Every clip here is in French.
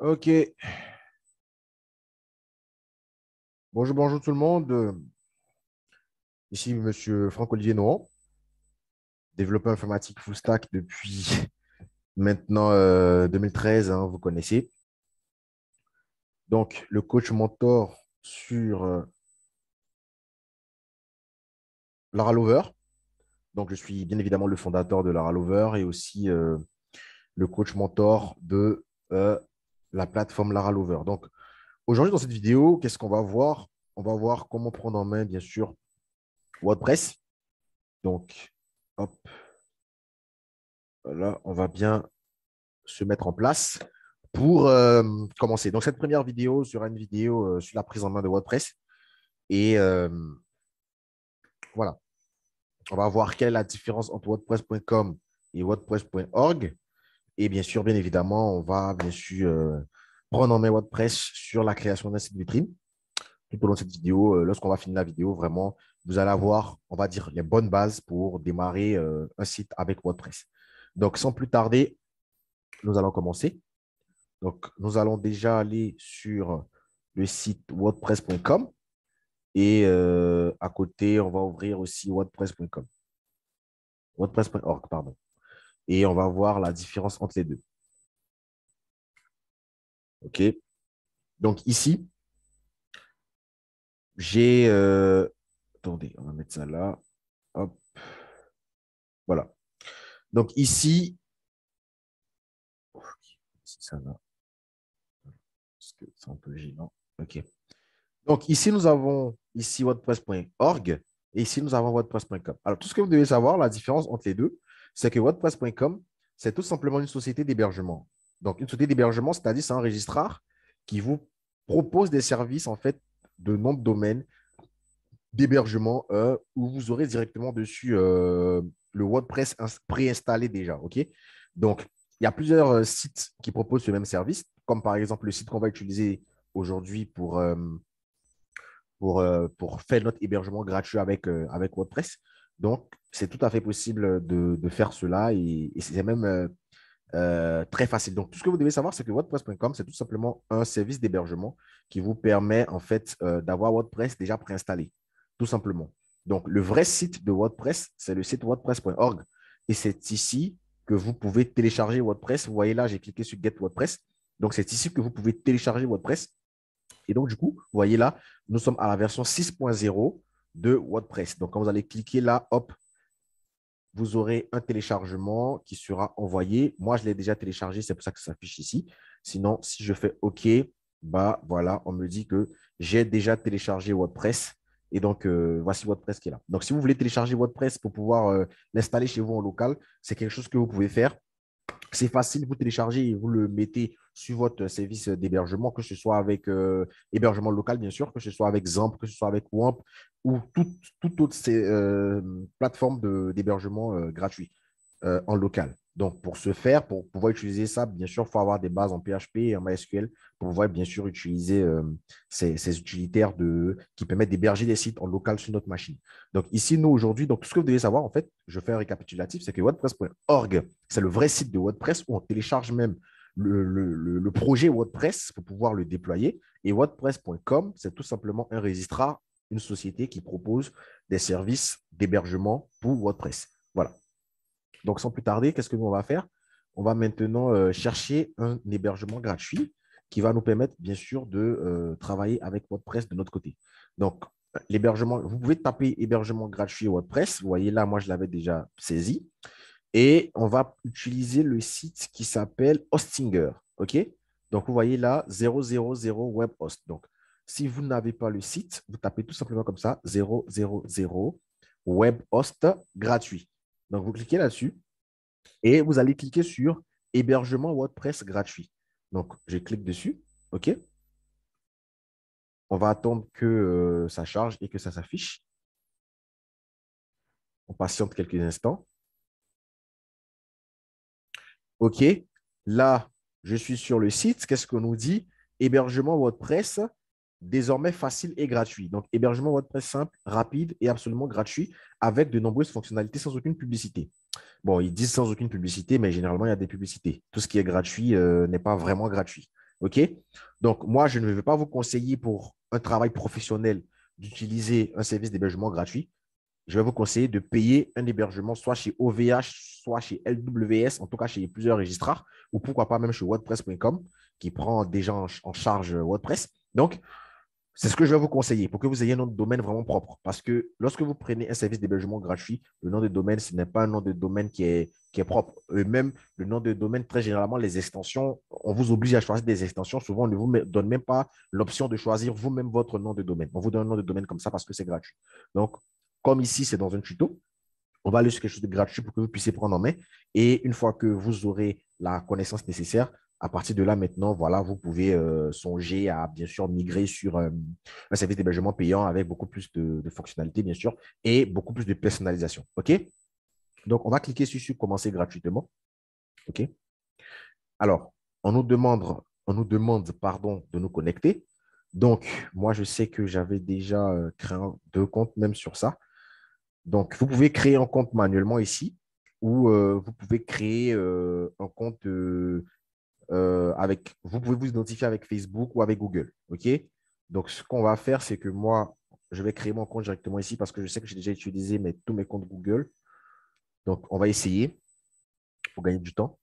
Ok. Bonjour, bonjour tout le monde. Ici, Monsieur Franck-Olivier Nohan, développeur informatique full stack depuis maintenant 2013, hein, vous connaissez. Donc, le coach mentor sur Laralover. Donc, je suis bien évidemment le fondateur de Laralover et aussi le coach mentor de la plateforme Laralover. Donc, aujourd'hui, dans cette vidéo, qu'est-ce qu'on va voir? On va voir comment prendre en main, bien sûr, WordPress. Donc, hop, là, on va bien se mettre en place pour commencer. Donc, cette première vidéo sera une vidéo sur la prise en main de WordPress. Et voilà, on va voir quelle est la différence entre WordPress.com et WordPress.org. Et bien sûr, bien évidemment, on va bien sûr prendre en main WordPress sur la création d'un site vitrine. Tout au long de cette vidéo, lorsqu'on va finir la vidéo, vraiment, vous allez avoir, on va dire, les bonnes bases pour démarrer un site avec WordPress. Donc, sans plus tarder, nous allons commencer. Donc, nous allons déjà aller sur le site wordpress.com et à côté, on va ouvrir aussi wordpress.com, wordpress.org, pardon. Et on va voir la différence entre les deux. OK? Donc, ici, j'ai… attendez, on va mettre ça là. Hop, voilà. Donc, ici, c'est ça là, parce que c'est un peu gênant. OK. Donc, ici, nous avons ici wordpress.org et ici, nous avons wordpress.com. Alors, tout ce que vous devez savoir, la différence entre les deux, c'est que wordpress.com, c'est tout simplement une société d'hébergement. Donc, une société d'hébergement, c'est-à-dire c'est un registraire qui vous propose des services, en fait, de nom de domaine d'hébergement où vous aurez directement dessus le WordPress préinstallé déjà. OK? Donc, il y a plusieurs sites qui proposent ce même service, comme par exemple le site qu'on va utiliser aujourd'hui pour faire notre hébergement gratuit avec WordPress. Donc, c'est tout à fait possible de faire cela et c'est même très facile. Donc, tout ce que vous devez savoir, c'est que WordPress.com, c'est tout simplement un service d'hébergement qui vous permet en fait d'avoir WordPress déjà préinstallé, tout simplement. Donc, le vrai site de WordPress, c'est le site wordpress.org et c'est ici que vous pouvez télécharger WordPress. Vous voyez là, j'ai cliqué sur Get WordPress. Donc, c'est ici que vous pouvez télécharger WordPress. Et donc, du coup, vous voyez là, nous sommes à la version 6.0 de WordPress. Donc, quand vous allez cliquer là, hop, vous aurez un téléchargement qui sera envoyé. Moi, je l'ai déjà téléchargé, c'est pour ça que ça s'affiche ici. Sinon, si je fais OK, bah voilà, on me dit que j'ai déjà téléchargé WordPress. Et donc, voici WordPress qui est là. Donc, si vous voulez télécharger WordPress pour pouvoir l'installer chez vous en local, c'est quelque chose que vous pouvez faire. C'est facile, vous téléchargez et vous le mettez sur votre service d'hébergement, que ce soit avec hébergement local, bien sûr, que ce soit avec Zamp, que ce soit avec Wamp ou toute autre plateforme d'hébergement gratuit en local. Donc, pour ce faire, pour pouvoir utiliser ça, bien sûr, il faut avoir des bases en PHP et en MySQL pour pouvoir, bien sûr, utiliser ces utilitaires qui permettent d'héberger des sites en local sur notre machine. Donc, ici, nous, aujourd'hui, donc, tout ce que vous devez savoir, en fait, je fais un récapitulatif, c'est que WordPress.org, c'est le vrai site de WordPress où on télécharge même le projet WordPress pour pouvoir le déployer. Et WordPress.com, c'est tout simplement un registraire, une société qui propose des services d'hébergement pour WordPress. Voilà. Donc, sans plus tarder, qu'est-ce que nous on va faire? On va maintenant chercher un hébergement gratuit qui va nous permettre, bien sûr, de travailler avec WordPress de notre côté. Donc, l'hébergement, vous pouvez taper hébergement gratuit WordPress. Vous voyez là, moi, je l'avais déjà saisi. Et on va utiliser le site qui s'appelle Hostinger. OK? Donc, vous voyez là, 000 web host. Donc, si vous n'avez pas le site, vous tapez tout simplement comme ça, 000 web host gratuit. Donc, vous cliquez là-dessus et vous allez cliquer sur hébergement WordPress gratuit. Donc, je clique dessus. OK? On va attendre que ça charge et que ça s'affiche. On patiente quelques instants. OK. Là, je suis sur le site. Qu'est-ce qu'on nous dit? Hébergement WordPress, désormais facile et gratuit. Donc, hébergement WordPress simple, rapide et absolument gratuit avec de nombreuses fonctionnalités sans aucune publicité. Bon, ils disent sans aucune publicité, mais généralement, il y a des publicités. Tout ce qui est gratuit n'est pas vraiment gratuit. OK? Donc, moi, je ne vais pas vous conseiller pour un travail professionnel d'utiliser un service d'hébergement gratuit. Je vais vous conseiller de payer un hébergement soit chez OVH, soit chez LWS, en tout cas chez plusieurs registrars, ou pourquoi pas même chez WordPress.com, qui prend déjà en charge WordPress. Donc, c'est ce que je vais vous conseiller pour que vous ayez un nom de domaine vraiment propre. Parce que lorsque vous prenez un service d'hébergement gratuit, le nom de domaine, ce n'est pas un nom de domaine qui est propre. Même le nom de domaine, très généralement, les extensions, on vous oblige à choisir des extensions. Souvent, on ne vous donne même pas l'option de choisir vous-même votre nom de domaine. On vous donne un nom de domaine comme ça parce que c'est gratuit. Donc, comme ici, c'est dans un tuto, on va aller sur quelque chose de gratuit pour que vous puissiez prendre en main. Et une fois que vous aurez la connaissance nécessaire, à partir de là, maintenant, voilà, vous pouvez songer à, bien sûr, migrer sur un service d'hébergement payant avec beaucoup plus de fonctionnalités, bien sûr, et beaucoup plus de personnalisation. OK? Donc, on va cliquer sur commencer gratuitement. OK? Alors, on nous demande pardon, de nous connecter. Donc, moi, je sais que j'avais déjà créé deux comptes même sur ça. Donc, vous pouvez créer un compte manuellement ici ou vous pouvez créer un compte vous pouvez vous identifier avec Facebook ou avec Google. OK? Donc, ce qu'on va faire, c'est que moi, je vais créer mon compte directement ici parce que je sais que j'ai déjà utilisé tous mes comptes Google. Donc, on va essayer pour gagner du temps.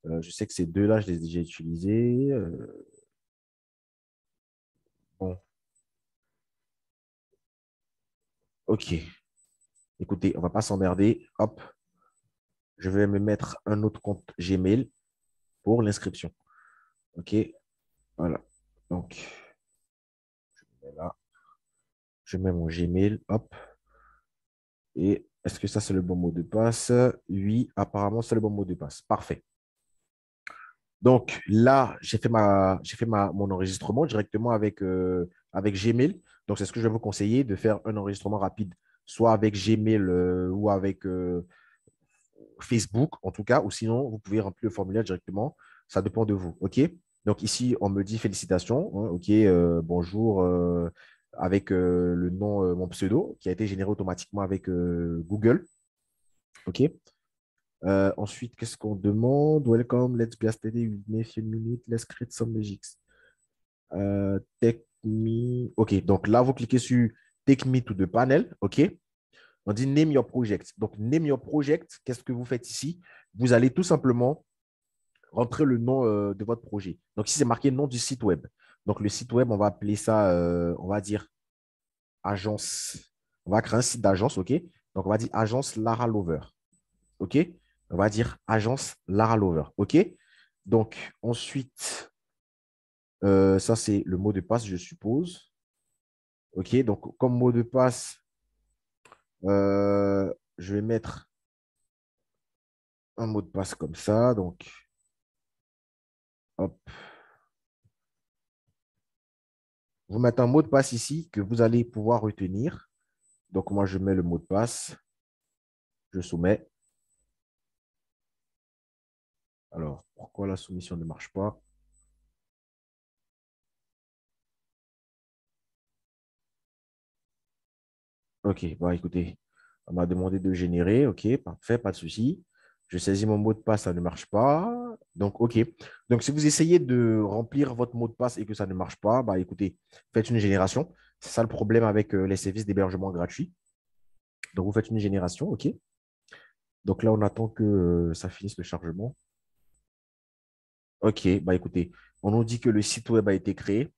Je sais que ces deux-là, je les ai déjà utilisés. Bon, OK. Écoutez, on ne va pas s'emmerder. Hop, je vais me mettre un autre compte Gmail pour l'inscription. OK? Voilà. Donc, là, je mets mon Gmail. Hop. Et est-ce que ça, c'est le bon mot de passe? Oui, apparemment, c'est le bon mot de passe. Parfait. Donc là, mon enregistrement directement avec Gmail. Donc, c'est ce que je vais vous conseiller de faire un enregistrement rapide, soit avec Gmail ou avec Facebook, en tout cas, ou sinon, vous pouvez remplir le formulaire directement. Ça dépend de vous. OK? Donc, ici, on me dit félicitations. Hein, OK, bonjour, avec le nom, mon pseudo, qui a été généré automatiquement avec Google. OK? Ensuite, qu'est-ce qu'on demande? Welcome, let's be started with a few minutes. Let's create some magic. Take me. OK, donc là, vous cliquez sur Take me to the panel. OK? On dit Name your project. Donc, Name your project, qu'est-ce que vous faites ici? Vous allez tout simplement rentrer le nom de votre projet. Donc, ici, c'est marqué nom du site web. Donc, le site web, on va appeler ça, on va dire agence. On va créer un site d'agence. OK? Donc, on va dire agence Lara Lover. OK? On va dire agence Lara Lover. OK? Donc, ensuite, ça, c'est le mot de passe, je suppose. OK? Donc, comme mot de passe, je vais mettre un mot de passe comme ça. Donc, hop. Vous mettez un mot de passe ici que vous allez pouvoir retenir. Donc, moi, je mets le mot de passe. Je soumets. Alors, pourquoi la soumission ne marche pas? OK, bon, écoutez, on m'a demandé de générer. OK, parfait, pas de souci. Je saisis mon mot de passe, ça ne marche pas. Donc, OK. Donc, si vous essayez de remplir votre mot de passe et que ça ne marche pas, bah, écoutez, faites une génération. C'est ça le problème avec les services d'hébergement gratuits. Donc, vous faites une génération. OK. Donc là, on attend que ça finisse le chargement. OK, bah, écoutez, on nous dit que le site web a été créé.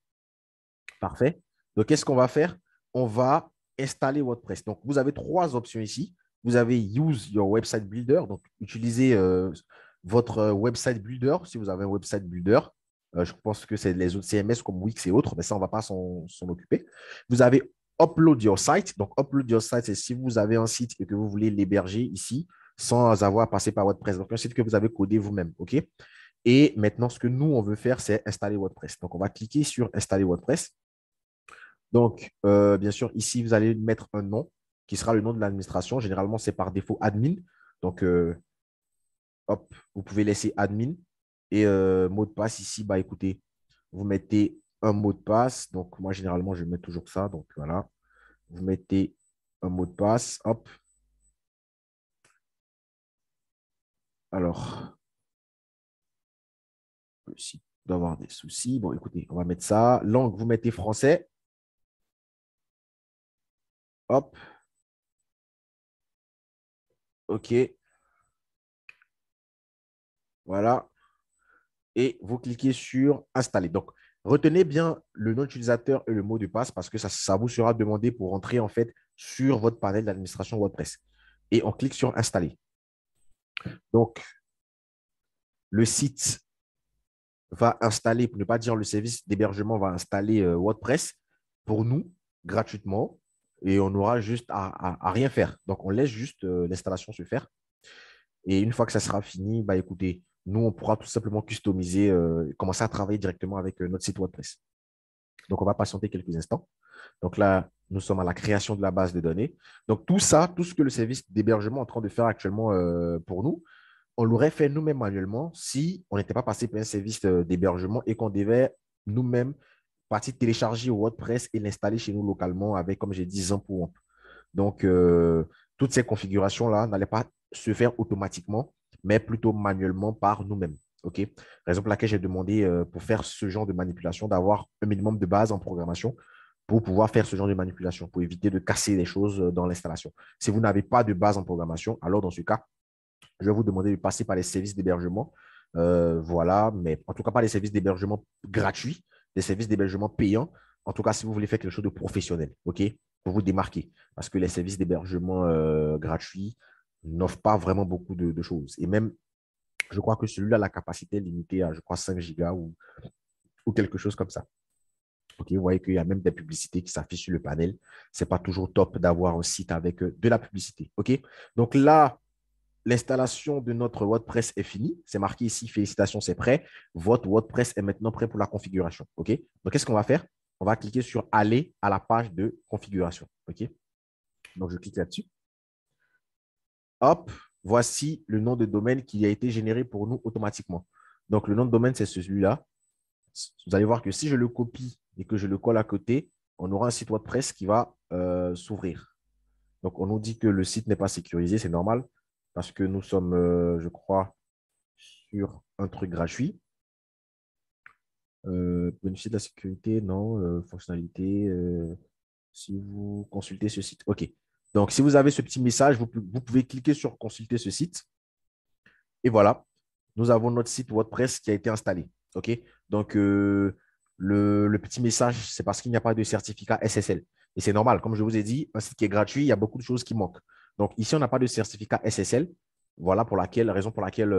Parfait. Donc, qu'est-ce qu'on va faire? On va installer WordPress. Donc, vous avez trois options ici. Vous avez Use your website builder. Donc, utilisez votre website builder si vous avez un website builder. Je pense que c'est les autres CMS comme Wix et autres, mais ça, on ne va pas s'en occuper. Vous avez Upload your site. Donc, Upload your site, c'est si vous avez un site et que vous voulez l'héberger ici sans avoir à passer par WordPress. Donc, un site que vous avez codé vous-même. OK? Et maintenant, ce que nous, on veut faire, c'est installer WordPress. Donc, on va cliquer sur Installer WordPress. Donc, bien sûr, ici, vous allez mettre un nom qui sera le nom de l'administration. Généralement, c'est par défaut admin. Donc, hop, vous pouvez laisser admin. Et mot de passe ici, bah, écoutez, vous mettez un mot de passe. Donc, moi, généralement, je mets toujours ça. Donc, voilà. Vous mettez un mot de passe. Hop. Alors, le site. doit avoir des soucis. Bon, écoutez, on va mettre ça. Langue, vous mettez français. Hop, OK. Voilà. Et vous cliquez sur Installer. Donc, retenez bien le nom d'utilisateur et le mot de passe parce que ça vous sera demandé pour entrer en fait sur votre panel d'administration WordPress. Et on clique sur Installer. Donc, le site va installer, pour ne pas dire le service d'hébergement va installer WordPress pour nous gratuitement et on aura juste à rien faire. Donc, on laisse juste l'installation se faire. Et une fois que ça sera fini, bah, écoutez, nous, on pourra tout simplement customiser, commencer à travailler directement avec notre site WordPress. Donc, on va patienter quelques instants. Donc là, nous sommes à la création de la base de données. Donc, tout ça, tout ce que le service d'hébergement est en train de faire actuellement pour nous, on l'aurait fait nous-mêmes manuellement si on n'était pas passé par un service d'hébergement et qu'on devait nous-mêmes partir télécharger WordPress et l'installer chez nous localement avec, comme j'ai dit, Zamp ou Wamp. Donc, toutes ces configurations-là n'allaient pas se faire automatiquement, mais plutôt manuellement par nous-mêmes. OK? Raison pour laquelle j'ai demandé pour faire ce genre de manipulation d'avoir un minimum de base en programmation pour pouvoir faire ce genre de manipulation, pour éviter de casser les choses dans l'installation. Si vous n'avez pas de base en programmation, alors dans ce cas, je vais vous demander de passer par les services d'hébergement. Voilà, mais en tout cas, pas les services d'hébergement gratuits, des services d'hébergement payants. En tout cas, si vous voulez faire quelque chose de professionnel, OK, pour vous démarquer. Parce que les services d'hébergement gratuits n'offrent pas vraiment beaucoup de choses. Et même, je crois que celui-là a la capacité limitée à, je crois, 5 gigas ou quelque chose comme ça. OK, vous voyez qu'il y a même des publicités qui s'affichent sur le panel. Ce n'est pas toujours top d'avoir un site avec de la publicité. OK, donc là, l'installation de notre WordPress est finie. C'est marqué ici, félicitations, c'est prêt. Votre WordPress est maintenant prêt pour la configuration. OK? Donc, qu'est-ce qu'on va faire? On va cliquer sur Aller à la page de configuration. OK? Donc, je clique là-dessus. Hop, voici le nom de domaine qui a été généré pour nous automatiquement. Donc, le nom de domaine, c'est celui-là. Vous allez voir que si je le copie et que je le colle à côté, on aura un site WordPress qui va s'ouvrir. Donc, on nous dit que le site n'est pas sécurisé, c'est normal, parce que nous sommes, je crois, sur un truc gratuit. Bénéficier de la sécurité, non. Fonctionnalité, si vous consultez ce site. OK. Donc, si vous avez ce petit message, vous pouvez cliquer sur consulter ce site. Et voilà, nous avons notre site WordPress qui a été installé. OK. Donc, le petit message, c'est parce qu'il n'y a pas de certificat SSL. Et c'est normal. Comme je vous ai dit, un site qui est gratuit, il y a beaucoup de choses qui manquent. Donc, ici, on n'a pas de certificat SSL. Voilà pour laquelle, raison pour laquelle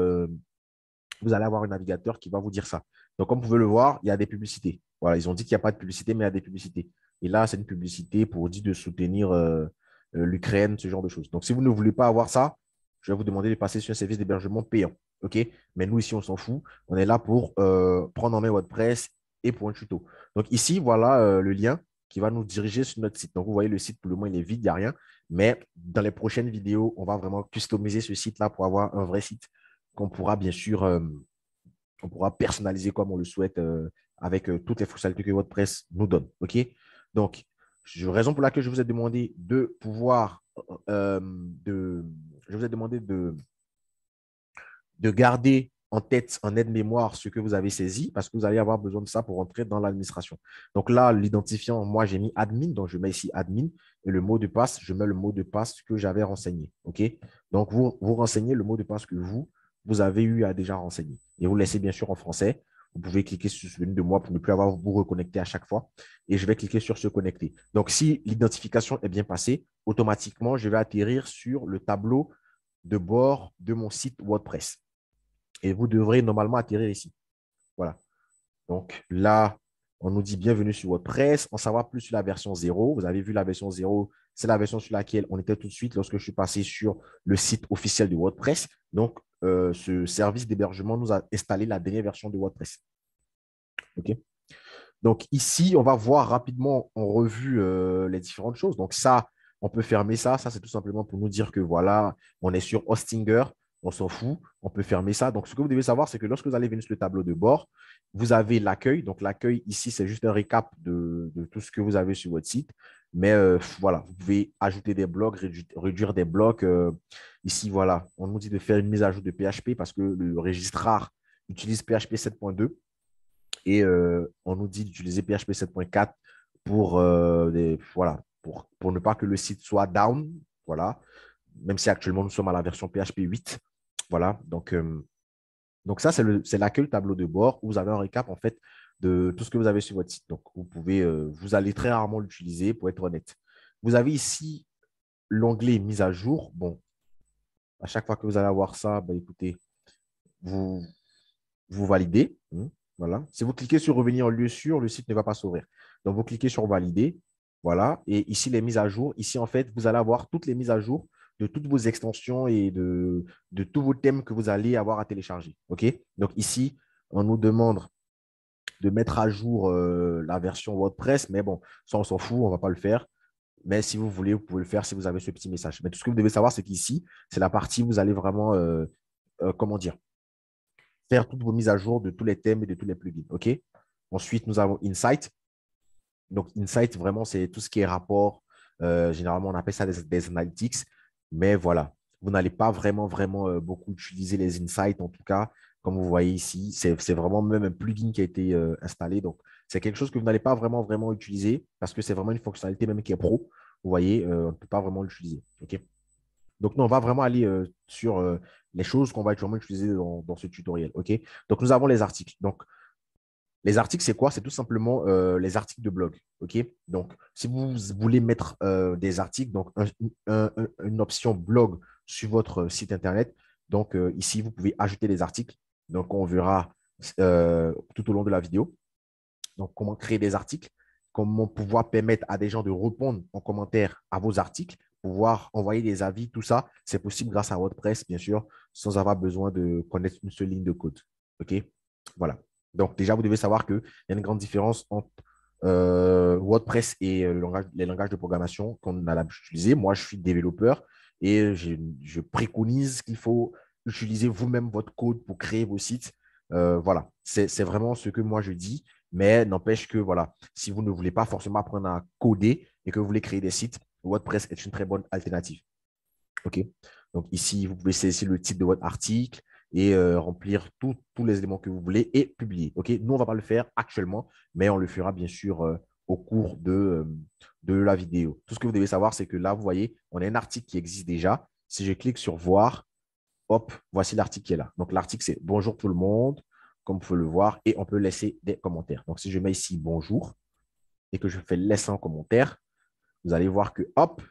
vous allez avoir un navigateur qui va vous dire ça. Donc, comme vous pouvez le voir, il y a des publicités. Voilà, ils ont dit qu'il n'y a pas de publicité, mais il y a des publicités. Et là, c'est une publicité pour dire de soutenir l'Ukraine, ce genre de choses. Donc, si vous ne voulez pas avoir ça, je vais vous demander de passer sur un service d'hébergement payant. OK? Mais nous, ici, on s'en fout. On est là pour prendre en main WordPress et pour un tuto. Donc, ici, voilà le lien qui va nous diriger sur notre site. Donc, vous voyez, le site, pour le moment, il est vide, il n'y a rien. Mais dans les prochaines vidéos, on va vraiment customiser ce site-là pour avoir un vrai site qu'on pourra bien sûr on pourra personnaliser comme on le souhaite avec toutes les fonctionnalités que WordPress nous donne. OK? Donc, raison pour laquelle je vous ai demandé de pouvoir, je vous ai demandé de garder en tête, en aide-mémoire, ce que vous avez saisi, parce que vous allez avoir besoin de ça pour entrer dans l'administration. Donc là, l'identifiant, moi, j'ai mis admin, donc je mets ici admin, et le mot de passe, je mets le mot de passe que j'avais renseigné. OK? Donc, vous renseignez le mot de passe que vous avez eu à déjà renseigner. Et vous le laissez bien sûr en français. Vous pouvez cliquer sur celui de moi pour ne plus avoir à vous reconnecter à chaque fois. Et je vais cliquer sur se connecter. Donc, si l'identification est bien passée, automatiquement, je vais atterrir sur le tableau de bord de mon site WordPress. Et vous devrez normalement atterrir ici. Voilà. Donc là, on nous dit bienvenue sur WordPress. En savoir plus sur la version 0. Vous avez vu la version 0, c'est la version sur laquelle on était tout de suite lorsque je suis passé sur le site officiel de WordPress. Donc, ce service d'hébergement nous a installé la dernière version de WordPress. OK? Donc ici, on va voir rapidement en revue les différentes choses. Donc ça, on peut fermer ça. Ça, c'est tout simplement pour nous dire que voilà, on est sur Hostinger. On s'en fout. On peut fermer ça. Donc, ce que vous devez savoir, c'est que lorsque vous allez venir sur le tableau de bord, vous avez l'accueil. Donc, l'accueil ici, c'est juste un récap de tout ce que vous avez sur votre site. Mais voilà, vous pouvez ajouter des blocs, réduire des blocs. Ici, voilà, on nous dit de faire une mise à jour de PHP parce que le registrar utilise PHP 7.2. Et on nous dit d'utiliser PHP 7.4 pour, voilà, pour ne pas que le site soit down. Voilà. Même si actuellement nous sommes à la version PHP 8. Voilà. Donc ça, c'est l'accueil tableau de bord où vous avez un récap en fait de tout ce que vous avez sur votre site. Donc, vous allez très rarement l'utiliser pour être honnête. Vous avez ici l'onglet mise à jour. Bon, à chaque fois que vous allez avoir ça, ben, écoutez, vous, vous validez. Voilà. Si vous cliquez sur revenir en lieu sûr, le site ne va pas s'ouvrir. Donc, vous cliquez sur valider. Voilà. Et ici, les mises à jour. Ici, en fait, vous allez avoir toutes les mises à jour de toutes vos extensions et de tous vos thèmes que vous allez avoir à télécharger. OK? Donc, ici, on nous demande de mettre à jour la version WordPress, mais bon, ça, on s'en fout, on ne va pas le faire. Mais si vous voulez, vous pouvez le faire si vous avez ce petit message. Mais tout ce que vous devez savoir, c'est qu'ici, c'est la partie où vous allez vraiment, comment dire, faire toutes vos mises à jour de tous les thèmes et de tous les plugins. OK? Ensuite, nous avons Insight. Donc, Insight, vraiment, c'est tout ce qui est rapport. Généralement, on appelle ça des analytics. Mais voilà, vous n'allez pas vraiment beaucoup utiliser les Insights. En tout cas, comme vous voyez ici, c'est vraiment même un plugin qui a été installé. Donc, c'est quelque chose que vous n'allez pas vraiment utiliser parce que c'est vraiment une fonctionnalité même qui est pro. Vous voyez, on ne peut pas vraiment l'utiliser. OK? Donc, nous, on va vraiment aller sur les choses qu'on va vraiment utiliser dans ce tutoriel. OK? Donc, nous avons les articles. Donc, les articles, c'est quoi? C'est tout simplement les articles de blog. OK? Donc, si vous voulez mettre des articles, donc une option blog sur votre site Internet, donc ici, vous pouvez ajouter des articles. Donc, on verra tout au long de la vidéo. Donc, comment créer des articles, comment pouvoir permettre à des gens de répondre en commentaire à vos articles, pouvoir envoyer des avis, tout ça, c'est possible grâce à WordPress, bien sûr, sans avoir besoin de connaître une seule ligne de code. OK? Voilà. Donc, déjà, vous devez savoir qu'il y a une grande différence entre WordPress et les langages de programmation qu'on a l'habitude d'utiliser. Moi, je suis développeur et je préconise qu'il faut utiliser vous-même votre code pour créer vos sites. Voilà, c'est vraiment ce que moi je dis. Mais n'empêche que, voilà, si vous ne voulez pas forcément apprendre à coder et que vous voulez créer des sites, WordPress est une très bonne alternative. OK? Donc ici, vous pouvez saisir le titre de votre article et remplir tous les éléments que vous voulez et publier. OK? Nous, on ne va pas le faire actuellement, mais on le fera bien sûr au cours de la vidéo. Tout ce que vous devez savoir, c'est que là, vous voyez, on a un article qui existe déjà. Si je clique sur voir, hop, voici l'article qui est là. Donc, l'article, c'est bonjour tout le monde, comme vous pouvez le voir, et on peut laisser des commentaires. Donc, si je mets ici bonjour et que je fais laisser un commentaire, vous allez voir que, hop,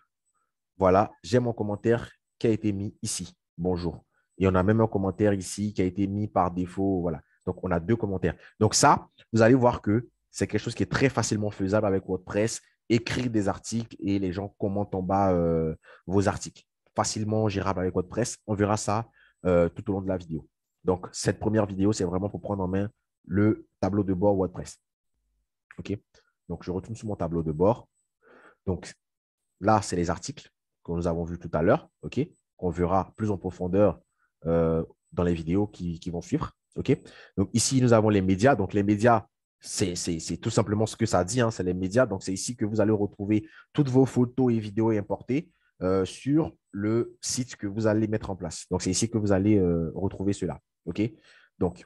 voilà, j'ai mon commentaire qui a été mis ici. Bonjour. Et on a même un commentaire ici qui a été mis par défaut. Voilà. Donc, on a deux commentaires. Donc, ça, vous allez voir que c'est quelque chose qui est très facilement faisable avec WordPress. Écrire des articles et les gens commentent en bas vos articles. Facilement gérable avec WordPress. On verra ça tout au long de la vidéo. Donc, cette première vidéo, c'est vraiment pour prendre en main le tableau de bord WordPress. OK? Donc, je retourne sur mon tableau de bord. Donc, là, c'est les articles que nous avons vus tout à l'heure, OK, qu'on verra plus en profondeur dans les vidéos qui vont suivre. OK. Donc, ici, nous avons les médias. Donc, les médias, c'est tout simplement ce que ça dit, hein, c'est les médias. Donc, c'est ici que vous allez retrouver toutes vos photos et vidéos importées sur le site que vous allez mettre en place. Donc, c'est ici que vous allez retrouver cela. OK. Donc,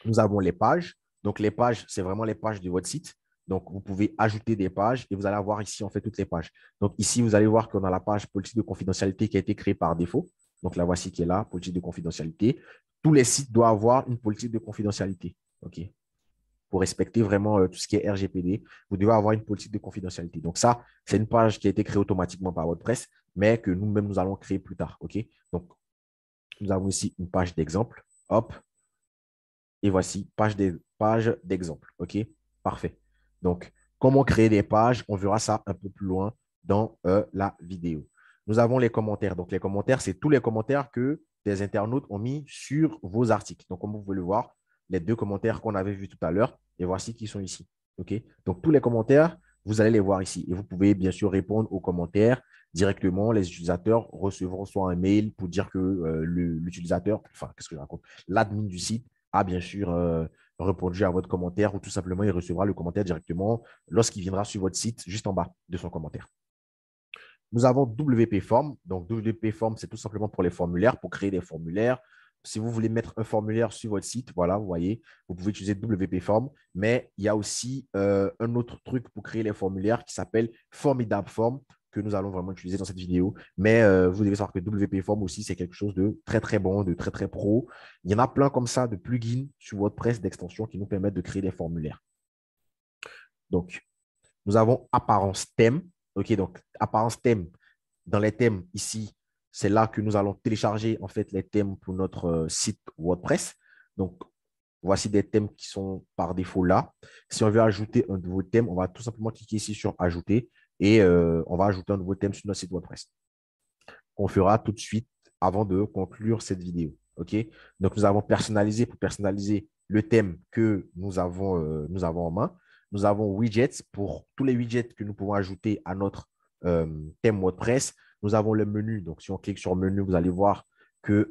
nous avons les pages. Donc, les pages, c'est vraiment les pages de votre site. Donc, vous pouvez ajouter des pages et vous allez avoir ici, en fait, toutes les pages. Donc, ici, vous allez voir qu'on a la page politique de confidentialité qui a été créée par défaut. Donc, la voici qui est là, politique de confidentialité. Tous les sites doivent avoir une politique de confidentialité. OK? Pour respecter vraiment tout ce qui est RGPD, vous devez avoir une politique de confidentialité. Donc, ça, c'est une page qui a été créée automatiquement par WordPress, mais que nous-mêmes, nous allons créer plus tard. OK? Donc, nous avons ici une page d'exemple. Hop, et voici page d'exemple. OK? Parfait. Donc, comment créer des pages? On verra ça un peu plus loin dans la vidéo. Nous avons les commentaires. Donc, les commentaires, c'est tous les commentaires que des internautes ont mis sur vos articles. Donc, comme vous pouvez le voir, les deux commentaires qu'on avait vus tout à l'heure, et voici qui sont ici. OK? Donc, tous les commentaires, vous allez les voir ici. Et vous pouvez bien sûr répondre aux commentaires directement. Les utilisateurs recevront soit un mail pour dire que l'utilisateur, enfin, qu'est-ce que je raconte? L'admin du site a bien sûr répondu à votre commentaire ou tout simplement il recevra le commentaire directement lorsqu'il viendra sur votre site juste en bas de son commentaire. Nous avons WP Form. Donc, WP Form, c'est tout simplement pour les formulaires, pour créer des formulaires. si vous voulez mettre un formulaire sur votre site, voilà, vous voyez, vous pouvez utiliser WP Form, mais il y a aussi un autre truc pour créer les formulaires qui s'appelle Formidable Form, que nous allons vraiment utiliser dans cette vidéo. Mais vous devez savoir que WP Form aussi, c'est quelque chose de très, très bon, de très, très pro. Il y en a plein comme ça de plugins sur WordPress, d'extensions qui nous permettent de créer des formulaires. Donc, nous avons apparence thème. OK, donc apparence thème. Dans les thèmes, ici, c'est là que nous allons télécharger en fait les thèmes pour notre site WordPress. Donc, voici des thèmes qui sont par défaut là. Si on veut ajouter un nouveau thème, on va tout simplement cliquer ici sur Ajouter et on va ajouter un nouveau thème sur notre site WordPress. On fera tout de suite avant de conclure cette vidéo. OK? Donc, nous avons personnalisé pour personnaliser le thème que nous avons en main. Nous avons widgets pour tous les widgets que nous pouvons ajouter à notre thème WordPress. Nous avons le menu. Donc, si on clique sur menu, vous allez voir que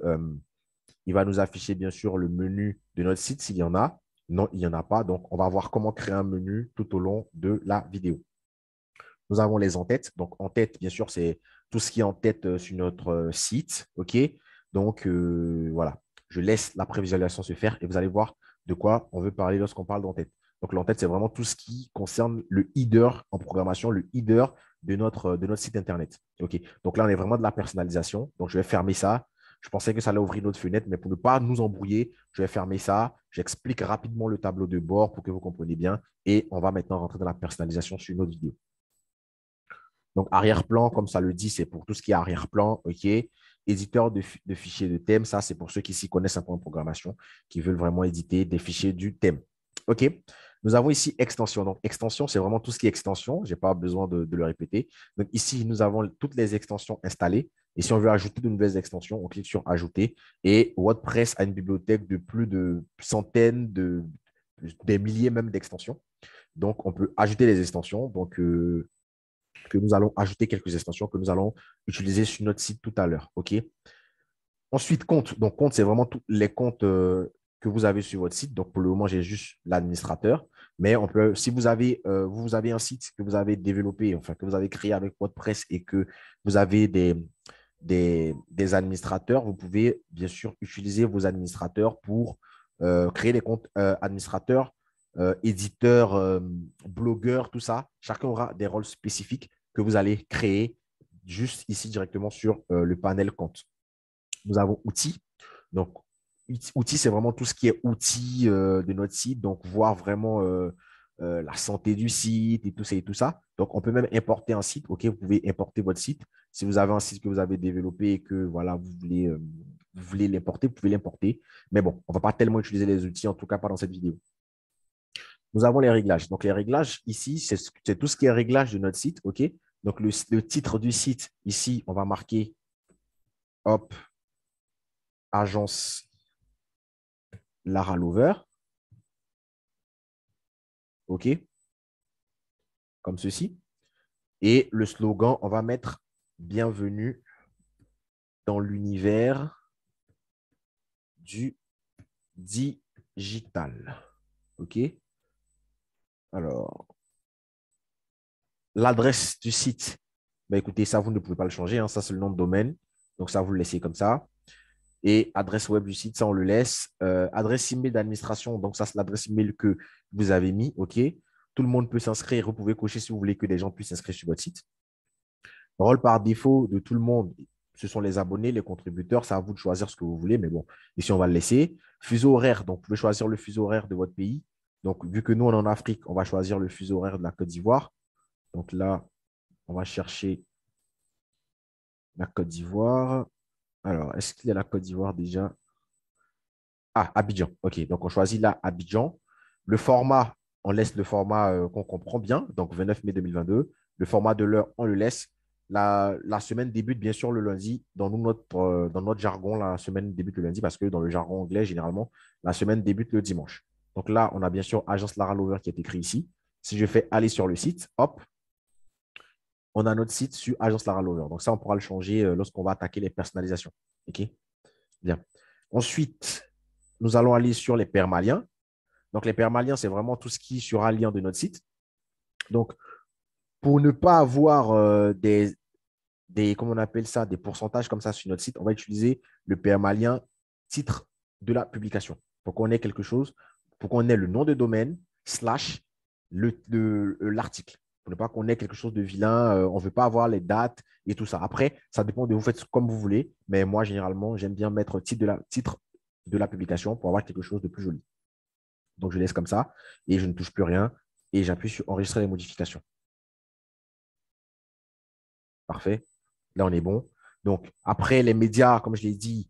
il va nous afficher bien sûr le menu de notre site s'il y en a. Non, il n'y en a pas. Donc, on va voir comment créer un menu tout au long de la vidéo. Nous avons les en-têtes. Donc, en-tête, bien sûr, c'est tout ce qui est en tête sur notre site. OK? Donc, voilà. Je laisse la prévisualisation se faire et vous allez voir de quoi on veut parler lorsqu'on parle d'en-tête. Donc, l'en-tête, c'est vraiment tout ce qui concerne le header en programmation, le header de notre site Internet. OK? Donc, là, on est vraiment de la personnalisation. Donc, je vais fermer ça. Je pensais que ça allait ouvrir notre fenêtre, mais pour ne pas nous embrouiller, je vais fermer ça. J'explique rapidement le tableau de bord pour que vous compreniez bien. Et on va maintenant rentrer dans la personnalisation sur une autre vidéo. Donc, arrière-plan, comme ça le dit, c'est pour tout ce qui est arrière-plan. OK. Éditeur de fichiers de thème, ça, c'est pour ceux qui s'y connaissent un peu en programmation, qui veulent vraiment éditer des fichiers du thème. OK. Nous avons ici extension. Donc, extension, c'est vraiment tout ce qui est extension. Je n'ai pas besoin de le répéter. Donc, ici, nous avons toutes les extensions installées. Et si on veut ajouter de nouvelles extensions, on clique sur Ajouter. Et WordPress a une bibliothèque de plus de centaines, des milliers même d'extensions. Donc, on peut ajouter les extensions. Donc, que nous allons ajouter quelques extensions que nous allons utiliser sur notre site tout à l'heure. OK? Ensuite, compte. Donc, compte, c'est vraiment tous les comptes que vous avez sur votre site. Donc, pour le moment, j'ai juste l'administrateur. Mais on peut, si vous avez un site que vous avez développé, enfin, que vous avez créé avec WordPress et que vous avez des administrateurs, vous pouvez bien sûr utiliser vos administrateurs pour créer des comptes administrateurs, éditeurs, blogueurs, tout ça. Chacun aura des rôles spécifiques que vous allez créer juste ici directement sur le panel compte. Nous avons outils. Donc, outils, c'est vraiment tout ce qui est outils de notre site. Donc, voir vraiment la santé du site et tout ça et tout ça. Donc, on peut même importer un site. OK, vous pouvez importer votre site. Si vous avez un site que vous avez développé et que voilà, vous voulez l'importer, vous pouvez l'importer. Mais bon, on ne va pas tellement utiliser les outils, en tout cas pas dans cette vidéo. Nous avons les réglages. Donc, les réglages ici, c'est tout ce qui est réglage de notre site. OK, donc, le titre du site, ici, on va marquer hop, agence Lara Lover. OK, comme ceci. Et le slogan, on va mettre bienvenue dans l'univers du digital. OK, alors, l'adresse du site, ben écoutez, ça, vous ne pouvez pas le changer. Hein, ça, c'est le nom de domaine. Donc, ça, vous le laissez comme ça. Et adresse web du site, ça, on le laisse. Adresse email d'administration, donc ça, c'est l'adresse email que vous avez mis. OK, tout le monde peut s'inscrire. Vous pouvez cocher si vous voulez que des gens puissent s'inscrire sur votre site. Rôle par défaut de tout le monde, ce sont les abonnés, les contributeurs. C'est à vous de choisir ce que vous voulez, mais bon, ici, on va le laisser. Fuseau horaire, donc vous pouvez choisir le fuseau horaire de votre pays. Donc, vu que nous, on est en Afrique, on va choisir le fuseau horaire de la Côte d'Ivoire. Donc là, on va chercher la Côte d'Ivoire. Alors, est-ce qu'il y a la Côte d'Ivoire déjà? Ah, Abidjan. OK, donc on choisit là Abidjan. Le format, on laisse le format qu'on comprend bien, donc 29 mai 2022. Le format de l'heure, on le laisse. La semaine débute bien sûr le lundi. Dans notre jargon, la semaine débute le lundi parce que dans le jargon anglais, généralement, la semaine débute le dimanche. Donc là, on a bien sûr Agence Lara Lover qui est écrit ici. Si je fais aller sur le site, hop, on a notre site sur Agence Lara Lover. Donc ça, on pourra le changer lorsqu'on va attaquer les personnalisations. OK? Bien. Ensuite, nous allons aller sur les permaliens. Donc, les permaliens, c'est vraiment tout ce qui sera lien de notre site. Donc, pour ne pas avoir comment on appelle ça, des pourcentages comme ça sur notre site, on va utiliser le permalien titre de la publication. Pour qu'on ait quelque chose, pour qu'on ait le nom de domaine slash l'article. Pour ne pas qu'on ait quelque chose de vilain, on ne veut pas avoir les dates et tout ça. Après, ça dépend de vous faites comme vous voulez, mais moi, généralement, j'aime bien mettre titre de la publication pour avoir quelque chose de plus joli. Donc, je laisse comme ça et je ne touche plus rien et j'appuie sur enregistrer les modifications. Parfait. Là, on est bon. Donc, après, les médias, comme je l'ai dit,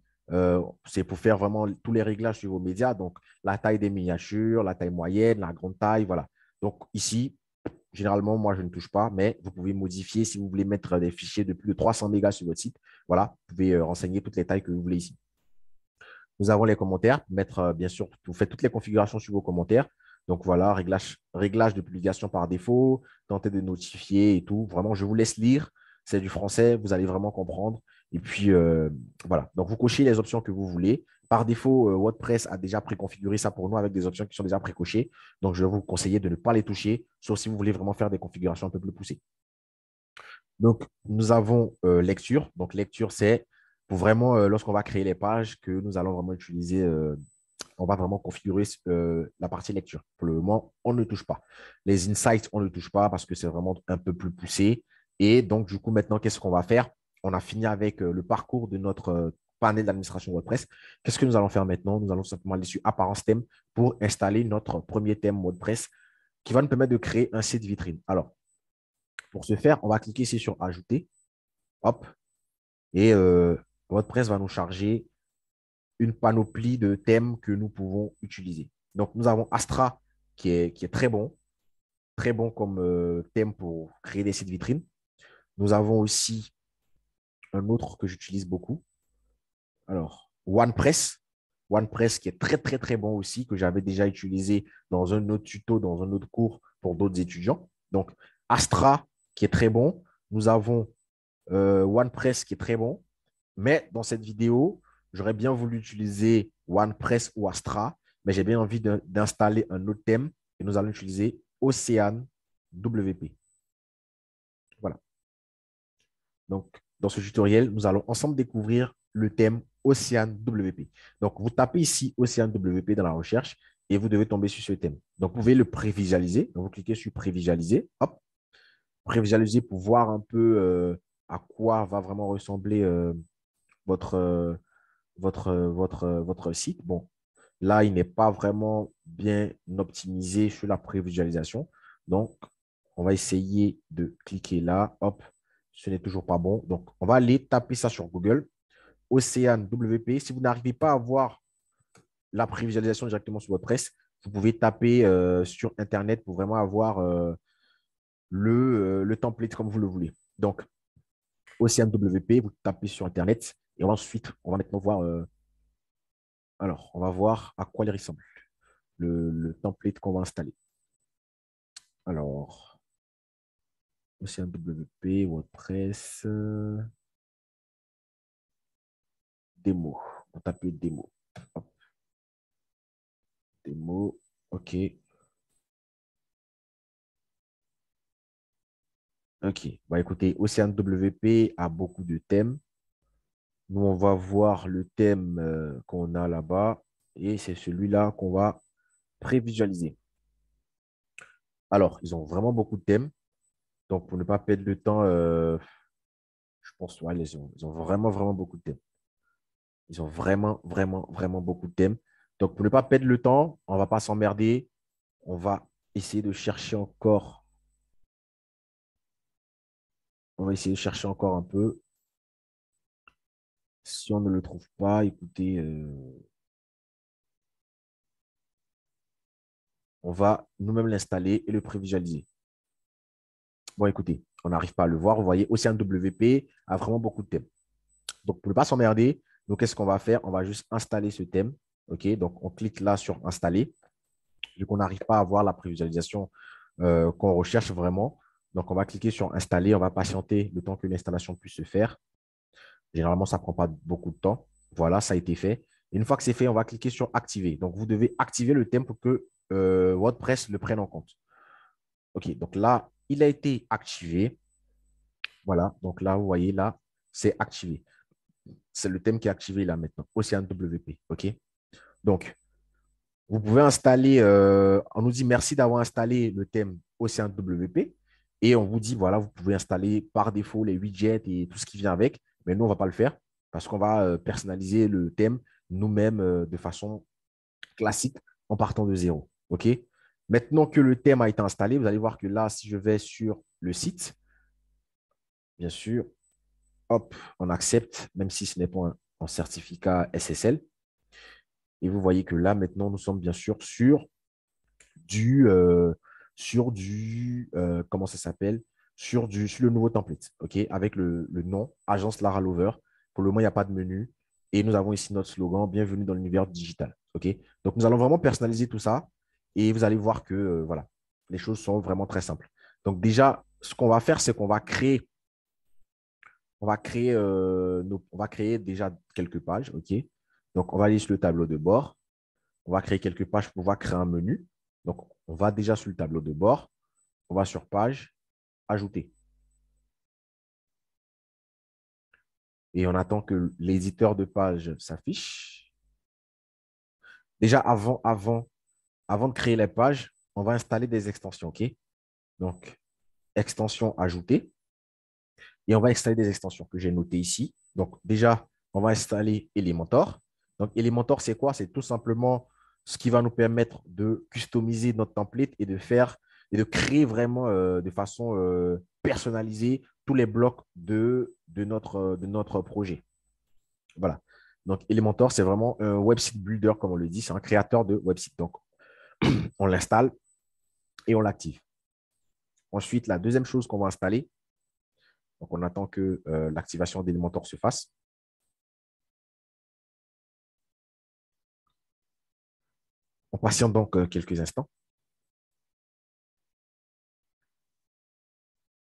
c'est pour faire vraiment tous les réglages sur vos médias. Donc, la taille des miniatures, la taille moyenne, la grande taille, voilà. Donc, ici, généralement, moi, je ne touche pas, mais vous pouvez modifier si vous voulez mettre des fichiers de plus de 300 mégas sur votre site. Voilà, vous pouvez renseigner toutes les tailles que vous voulez ici. Nous avons les commentaires. Mettre, bien sûr, vous faites toutes les configurations sur vos commentaires. Donc, voilà, réglage de publication par défaut, tenter de notifier et tout. Vraiment, je vous laisse lire. C'est du français, vous allez vraiment comprendre. Et puis, voilà. Donc, vous cochez les options que vous voulez. Par défaut, WordPress a déjà préconfiguré ça pour nous avec des options qui sont déjà précochées. Donc, je vais vous conseiller de ne pas les toucher, sauf si vous voulez vraiment faire des configurations un peu plus poussées. Donc, nous avons lecture. Donc, lecture, c'est pour vraiment, lorsqu'on va créer les pages, que nous allons vraiment utiliser, on va vraiment configurer la partie lecture. Pour le moment, on ne touche pas. Les insights, on ne touche pas parce que c'est vraiment un peu plus poussé. Et donc, du coup, maintenant, qu'est-ce qu'on va faire? On a fini avec le parcours de notre panel d'administration WordPress. Qu'est-ce que nous allons faire maintenant? Nous allons simplement aller sur Apparence thème pour installer notre premier thème WordPress qui va nous permettre de créer un site vitrine. Alors, pour ce faire, on va cliquer ici sur Ajouter. Hop. Et WordPress va nous charger une panoplie de thèmes que nous pouvons utiliser. Donc, nous avons Astra qui est très bon comme thème pour créer des sites vitrines. Nous avons aussi un autre que j'utilise beaucoup. Alors, OnePress. OnePress qui est très bon aussi, que j'avais déjà utilisé dans un autre tuto, dans un autre cours pour d'autres étudiants. Donc, Astra qui est très bon. Nous avons OnePress qui est très bon. Mais dans cette vidéo, j'aurais bien voulu utiliser OnePress ou Astra, mais j'ai bien envie d'installer un autre thème et nous allons utiliser Ocean WP. Voilà. Donc, dans ce tutoriel, nous allons ensemble découvrir le thème Ocean WP. Donc, vous tapez ici Ocean WP dans la recherche et vous devez tomber sur ce thème. Donc, vous pouvez le prévisualiser. Donc, vous cliquez sur prévisualiser. Hop, prévisualiser pour voir un peu à quoi va vraiment ressembler votre, votre site. Bon, là, il n'est pas vraiment bien optimisé sur la prévisualisation. Donc, on va essayer de cliquer là. Hop, ce n'est toujours pas bon. Donc, on va aller taper ça sur Google. Ocean WP. Si vous n'arrivez pas à voir la prévisualisation directement sur WordPress, vous pouvez taper sur Internet pour vraiment avoir le template comme vous le voulez. Donc, Ocean WP, vous tapez sur Internet et ensuite, on va maintenant voir alors, on va voir à quoi il ressemble, le template qu'on va installer. Alors, Ocean WP, WordPress, démo. On va taper démo. Hop, démo, OK. OK. Bon, écoutez, Ocean WP a beaucoup de thèmes. Nous, on va voir le thème qu'on a là-bas et c'est celui-là qu'on va prévisualiser. Alors, ils ont vraiment beaucoup de thèmes. Donc, pour ne pas perdre de temps, je pense ouais, ils ont vraiment beaucoup de thèmes. Ils ont vraiment beaucoup de thèmes. Donc, pour ne pas perdre le temps, on ne va pas s'emmerder. On va essayer de chercher encore. On va essayer de chercher encore un peu. Si on ne le trouve pas, écoutez, on va nous-mêmes l'installer et le prévisualiser. Bon, écoutez, on n'arrive pas à le voir. Vous voyez, Ocean WP a vraiment beaucoup de thèmes. Donc, pour ne pas s'emmerder, nous, qu'est-ce qu'on va faire? On va juste installer ce thème. OK, donc on clique là sur installer. Vu qu'on n'arrive pas à voir la prévisualisation qu'on recherche vraiment. Donc, on va cliquer sur installer. On va patienter le temps que l'installation puisse se faire. Généralement, ça ne prend pas beaucoup de temps. Voilà, ça a été fait. Et une fois que c'est fait, on va cliquer sur activer. Donc, vous devez activer le thème pour que WordPress le prenne en compte. OK, donc là, il a été activé. Voilà, donc là, vous voyez, là, c'est activé. C'est le thème qui est activé là maintenant, Océan WP. OK? Donc, vous pouvez installer, on nous dit merci d'avoir installé le thème Océan WP et on vous dit, voilà, vous pouvez installer par défaut les widgets et tout ce qui vient avec. Mais nous, on ne va pas le faire parce qu'on va personnaliser le thème nous-mêmes de façon classique en partant de zéro. OK? Maintenant que le thème a été installé, vous allez voir que là, si je vais sur le site, bien sûr, hop, on accepte, même si ce n'est pas un certificat SSL. Et vous voyez que là, maintenant, nous sommes bien sûr du, euh, comment ça s'appelle? Sur le nouveau template, OK? Avec le nom, Agence Lara Lover. Pour le moment, il n'y a pas de menu. Et nous avons ici notre slogan, Bienvenue dans l'univers digital, OK? Donc, nous allons vraiment personnaliser tout ça. Et vous allez voir que, voilà, les choses sont vraiment très simples. Donc, déjà, ce qu'on va faire, c'est qu'on va créer on va créer déjà quelques pages, OK? Donc, on va aller sur le tableau de bord. On va créer quelques pages pour pouvoir créer un menu. Donc, on va déjà sur le tableau de bord. On va sur page, ajouter. Et on attend que l'éditeur de page s'affiche. Déjà, avant de créer les pages, on va installer des extensions, OK? Donc, extension ajoutée. Et on va installer des extensions que j'ai notées ici. Donc, déjà, on va installer Elementor. Donc, Elementor, c'est quoi? C'est tout simplement ce qui va nous permettre de customiser notre template et de faire et de créer vraiment de façon personnalisée tous les blocs de notre projet. Voilà. Donc, Elementor, c'est vraiment un website builder, comme on le dit. C'est un créateur de website. Donc, on l'installe et on l'active. Ensuite, la deuxième chose qu'on va installer, donc on attend que l'activation d'Elementor se fasse. On patiente donc quelques instants.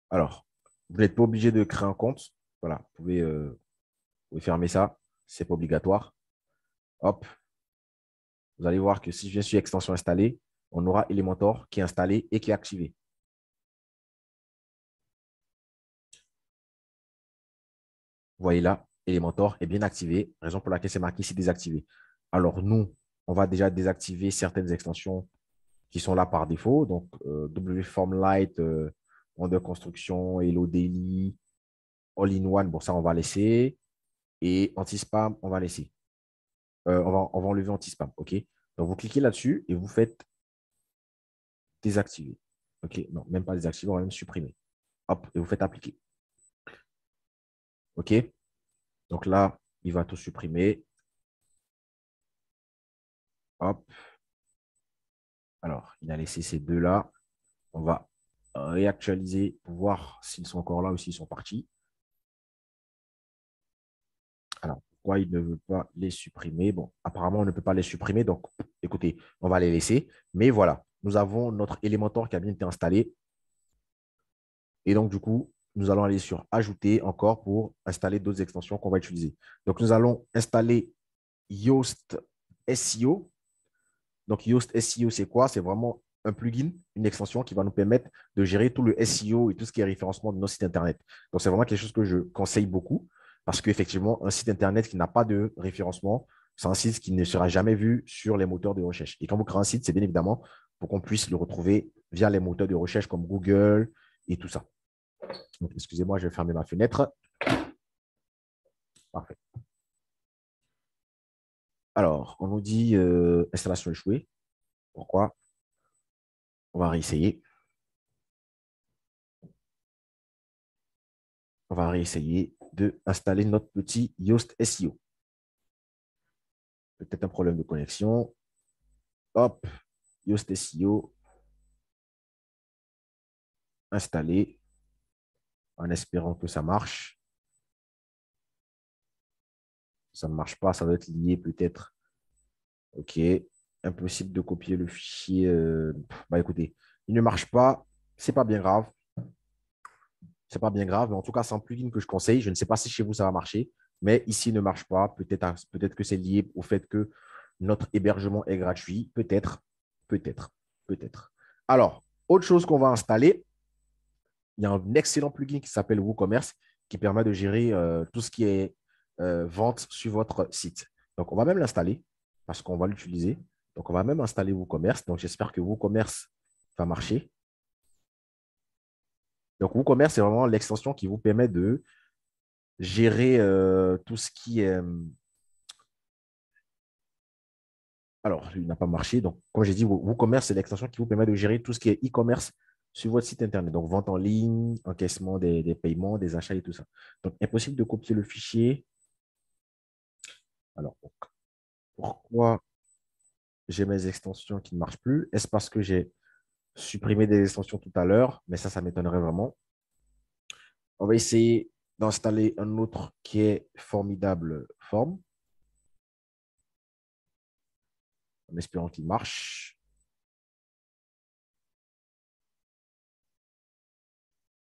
Alors, vous n'êtes pas obligé de créer un compte. Voilà, vous pouvez fermer ça. Ce n'est pas obligatoire. Hop, vous allez voir que si je viens sur extension installée, on aura Elementor qui est installé et qui est activé. Vous voyez là, Elementor est bien activé, raison pour laquelle c'est marqué ici désactivé. Alors, nous, on va déjà désactiver certaines extensions qui sont là par défaut. Donc, WFormLite, Wonder Construction, Hello Daily, All-in-One, bon, ça, on va laisser. Et anti-spam, on va laisser. On va enlever anti-spam. OK? Donc, vous cliquez là-dessus et vous faites désactiver. OK? Non, même pas désactiver, on va même supprimer. Hop, et vous faites appliquer. OK? Donc là, il va tout supprimer. Hop. Alors, il a laissé ces deux-là. On va réactualiser pour voir s'ils sont encore là ou s'ils sont partis. Alors, pourquoi il ne veut pas les supprimer? Bon, apparemment, on ne peut pas les supprimer. Donc, écoutez, on va les laisser. Mais voilà, nous avons notre Elementor qui a bien été installé. Et donc, du coup, nous allons aller sur Ajouter encore pour installer d'autres extensions qu'on va utiliser. Donc, nous allons installer Yoast SEO. Donc, Yoast SEO, c'est quoi? C'est vraiment un plugin, une extension qui va nous permettre de gérer tout le SEO et tout ce qui est référencement de nos sites Internet. Donc, c'est vraiment quelque chose que je conseille beaucoup parce qu'effectivement, un site Internet qui n'a pas de référencement, c'est un site qui ne sera jamais vu sur les moteurs de recherche. Et quand vous créez un site, c'est bien évidemment pour qu'on puisse le retrouver via les moteurs de recherche comme Google et tout ça. Donc, excusez-moi, je vais fermer ma fenêtre. Parfait. Alors, on nous dit installation échouée. Pourquoi? On va réessayer. On va réessayer d'installer notre petit Yoast SEO. Peut-être un problème de connexion. Hop, Yoast SEO installé en espérant que ça marche. Ça ne marche pas, ça doit être lié peut-être. OK. Impossible de copier le fichier. Bah écoutez, il ne marche pas. C'est pas bien grave. C'est pas bien grave, mais en tout cas, c'est un plugin que je conseille. Je ne sais pas si chez vous ça va marcher, mais ici il ne marche pas. Peut-être que c'est lié au fait que notre hébergement est gratuit. Peut-être, peut-être, peut-être. Alors, autre chose qu'on va installer, il y a un excellent plugin qui s'appelle WooCommerce qui permet de gérer tout ce qui est vente sur votre site. Donc, on va même l'installer parce qu'on va l'utiliser. Donc, on va même installer WooCommerce. Donc, j'espère que WooCommerce va marcher. Donc, WooCommerce, c'est vraiment l'extension qui vous permet de gérer tout ce qui est… Alors, il n'a pas marché. Donc, comme j'ai dit, WooCommerce, c'est l'extension qui vous permet de gérer tout ce qui est e-commerce sur votre site Internet. Donc, vente en ligne, encaissement des paiements, des achats et tout ça. Donc, impossible de copier le fichier. Alors, pourquoi j'ai mes extensions qui ne marchent plus? Est-ce parce que j'ai supprimé des extensions tout à l'heure? Mais ça m'étonnerait vraiment. On va essayer d'installer un autre qui est Formidable Form, en espérant qu'il marche.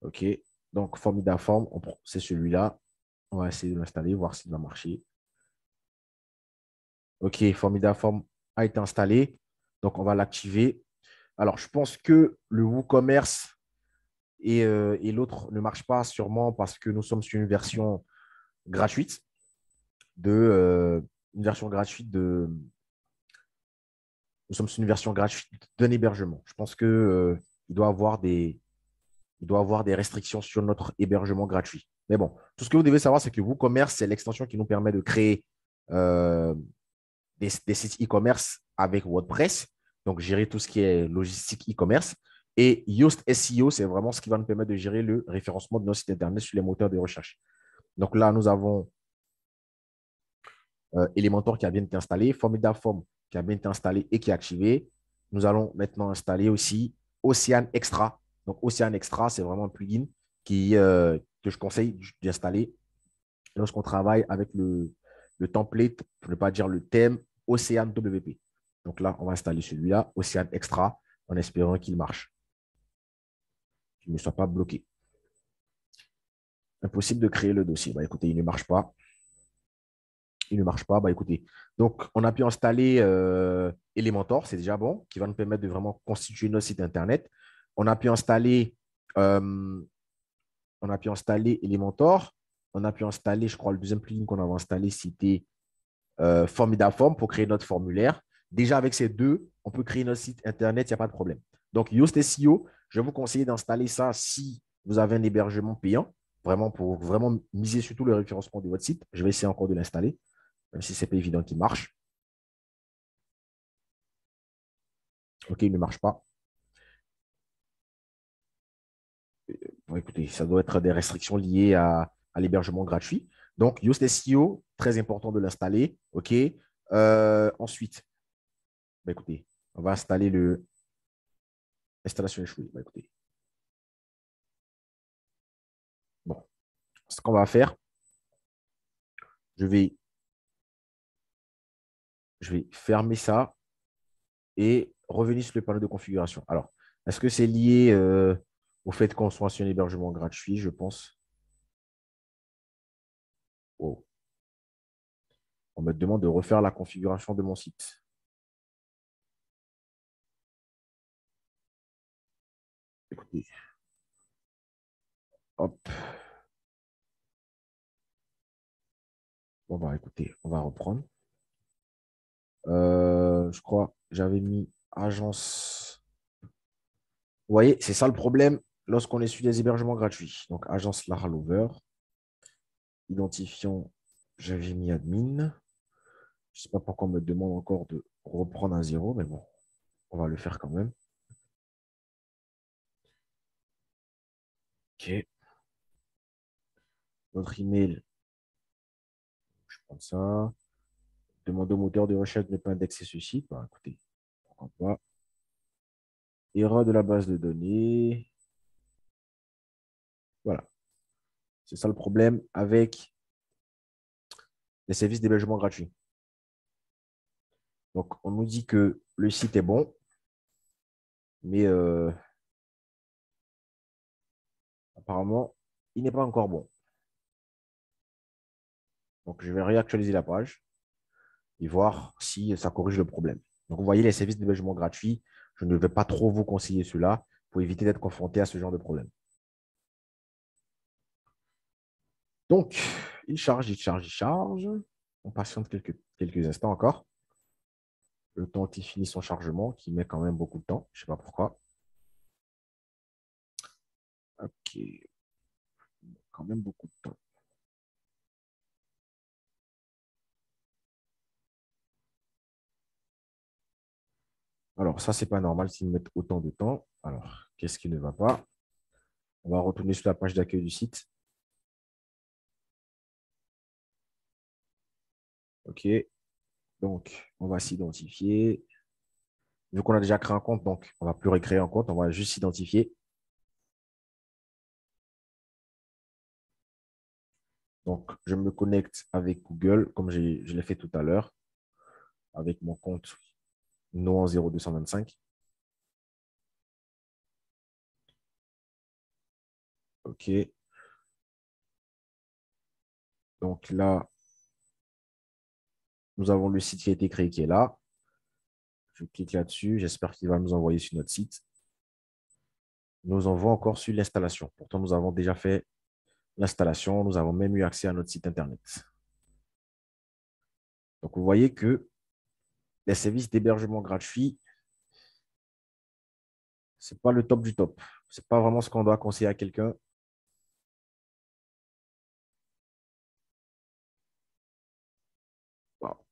OK. Donc, Formidable Form, c'est celui-là. On va essayer de l'installer, voir s'il va marcher. OK, Formidable Form a été installé. Donc, on va l'activer. Alors, je pense que le WooCommerce et l'autre ne marchent pas sûrement parce que nous sommes sur une version gratuite une version gratuite nous sommes sur une version gratuite d'un hébergement. Je pense que il doit avoir des restrictions sur notre hébergement gratuit. Mais bon, tout ce que vous devez savoir, c'est que WooCommerce, c'est l'extension qui nous permet de créer euh, des sites e-commerce avec WordPress, donc gérer tout ce qui est logistique e-commerce. Et Yoast SEO, c'est vraiment ce qui va nous permettre de gérer le référencement de nos sites Internet sur les moteurs de recherche. Donc là, nous avons Elementor qui a bien été installé, Formidable Form qui a bien été installé et qui est activé. Nous allons maintenant installer aussi Ocean Extra. Donc, Ocean Extra, c'est vraiment un plugin que je conseille d'installer lorsqu'on travaille avec le template, pour ne pas dire le thème Ocean WP. Donc là, on va installer celui-là, Ocean Extra, en espérant qu'il marche, qu'il ne soit pas bloqué. Impossible de créer le dossier. Bah, écoutez, il ne marche pas. Il ne marche pas. Bah, écoutez, donc on a pu installer Elementor, c'est déjà bon, qui va nous permettre de vraiment constituer notre site Internet. On a pu installer, euh, on a pu installer Elementor. On a pu installer, je crois, le deuxième plugin qu'on avait installé, c'était Formidable Form pour créer notre formulaire. Déjà, avec ces deux, on peut créer notre site Internet, il n'y a pas de problème. Donc, Yoast SEO, je vais vous conseiller d'installer ça si vous avez un hébergement payant, vraiment pour vraiment miser sur tout le référencement de votre site. Je vais essayer encore de l'installer, même si ce n'est pas évident qu'il marche. OK, il ne marche pas. Bon, écoutez, ça doit être des restrictions liées à l'hébergement gratuit. Donc, Yoast SEO, très important de l'installer. OK. Ensuite, bah, écoutez, on va installer l'installation échouée. Bah, écoutez, bon, ce qu'on va faire, je vais, je vais fermer ça et revenir sur le panneau de configuration. Alors, est-ce que c'est lié au fait qu'on soit sur un hébergement gratuit, je pense? Oh. On me demande de refaire la configuration de mon site. Écoutez, hop. Bon, bah, écoutez, on va reprendre. Je crois j'avais mis agence. Vous voyez, c'est ça le problème lorsqu'on est sur des hébergements gratuits. Donc, agence Lara Lover. Identifiant, j'avais mis admin. Je ne sais pas pourquoi on me demande encore de reprendre à zéro, mais bon, on va le faire quand même. OK. Notre email, je prends ça. Demander au moteur de recherche de ne pas indexer ceci. Bah, écoutez, pourquoi pas. Erreur de la base de données. Voilà. C'est ça le problème avec les services d'hébergement gratuits. Donc, on nous dit que le site est bon, mais apparemment, il n'est pas encore bon. Donc, je vais réactualiser la page et voir si ça corrige le problème. Donc, vous voyez, les services d'hébergement gratuits, je ne vais pas trop vous conseiller cela pour éviter d'être confronté à ce genre de problème. Donc, il charge, il charge, il charge. On patiente quelques instants encore. Le temps qu'il finit son chargement, qui met quand même beaucoup de temps. Je ne sais pas pourquoi. Ok, quand même beaucoup de temps. Alors, ça, c'est pas normal s'ils mettent autant de temps. Alors, qu'est-ce qui ne va pas? On va retourner sur la page d'accueil du site. OK. Donc, on va s'identifier. Vu qu'on a déjà créé un compte, donc on ne va plus recréer un compte, on va juste s'identifier. Donc, je me connecte avec Google, comme je l'ai fait tout à l'heure, avec mon compte Noan 0225. OK. Donc là, nous avons le site qui a été créé qui est là. Je clique là-dessus. J'espère qu'il va nous envoyer sur notre site. Nous envoie encore sur l'installation. Pourtant, nous avons déjà fait l'installation. Nous avons même eu accès à notre site Internet. Donc, vous voyez que les services d'hébergement gratuits, ce n'est pas le top du top. Ce n'est pas vraiment ce qu'on doit conseiller à quelqu'un. Wow.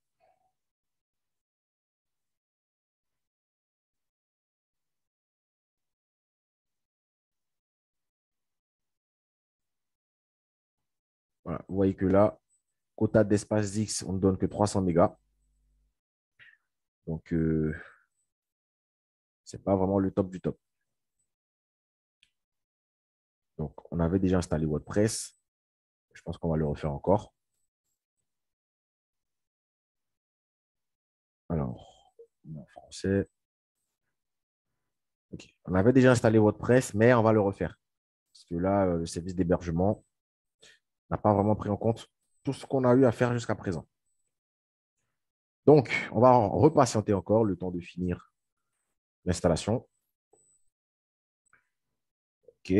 Voilà. Vous voyez que là, quota d'espace X, on ne donne que 300 mégas. Donc, ce n'est pas vraiment le top du top. Donc, on avait déjà installé WordPress. Je pense qu'on va le refaire encore. Alors, en français. OK. On avait déjà installé WordPress, mais on va le refaire. Parce que là, le service d'hébergement n'a pas vraiment pris en compte tout ce qu'on a eu à faire jusqu'à présent. Donc, on va repatienter encore le temps de finir l'installation. OK.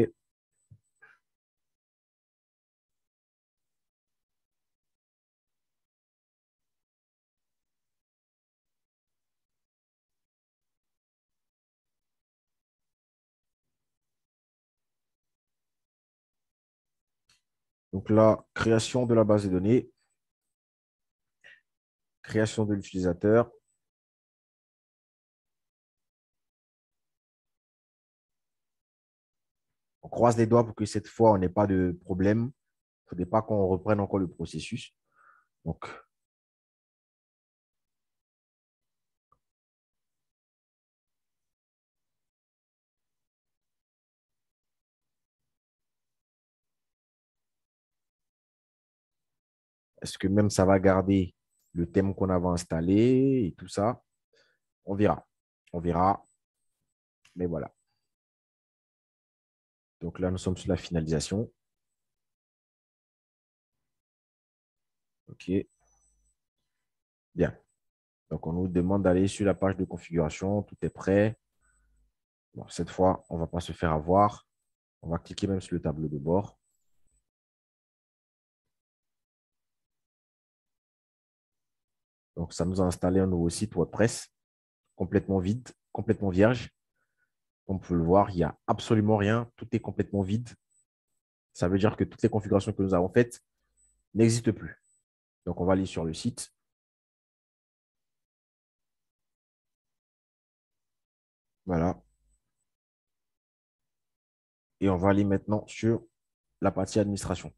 Donc là, création de la base de données, création de l'utilisateur. On croise les doigts pour que cette fois, on n'ait pas de problème. Il ne faudrait pas qu'on reprenne encore le processus. Donc, est-ce que même ça va garder le thème qu'on avait installé et tout ça? On verra. On verra. Mais voilà. Donc là, nous sommes sur la finalisation. OK. Bien. Donc, on nous demande d'aller sur la page de configuration. Tout est prêt. Bon, cette fois, on ne va pas se faire avoir. On va cliquer même sur le tableau de bord. Donc, ça nous a installé un nouveau site WordPress complètement vide, complètement vierge. Comme vous pouvez le voir, il n'y a absolument rien. Tout est complètement vide. Ça veut dire que toutes les configurations que nous avons faites n'existent plus. Donc, on va aller sur le site. Voilà. Et on va aller maintenant sur la partie administration.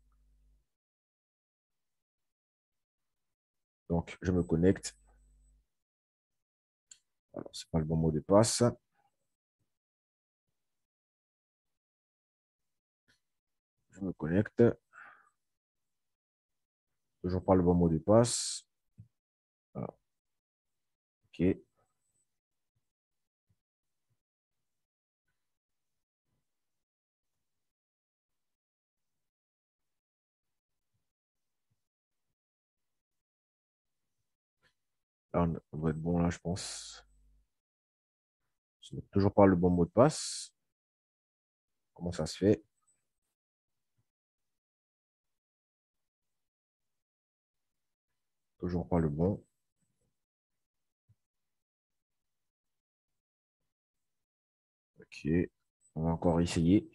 Donc, je me connecte. Alors, ce n'est pas le bon mot de passe. Je me connecte. Toujours pas le bon mot de passe. Voilà. OK. Là, on va être bon là, je pense. Ce n'est toujours pas le bon mot de passe. Comment ça se fait? Toujours pas le bon. OK. On va encore essayer.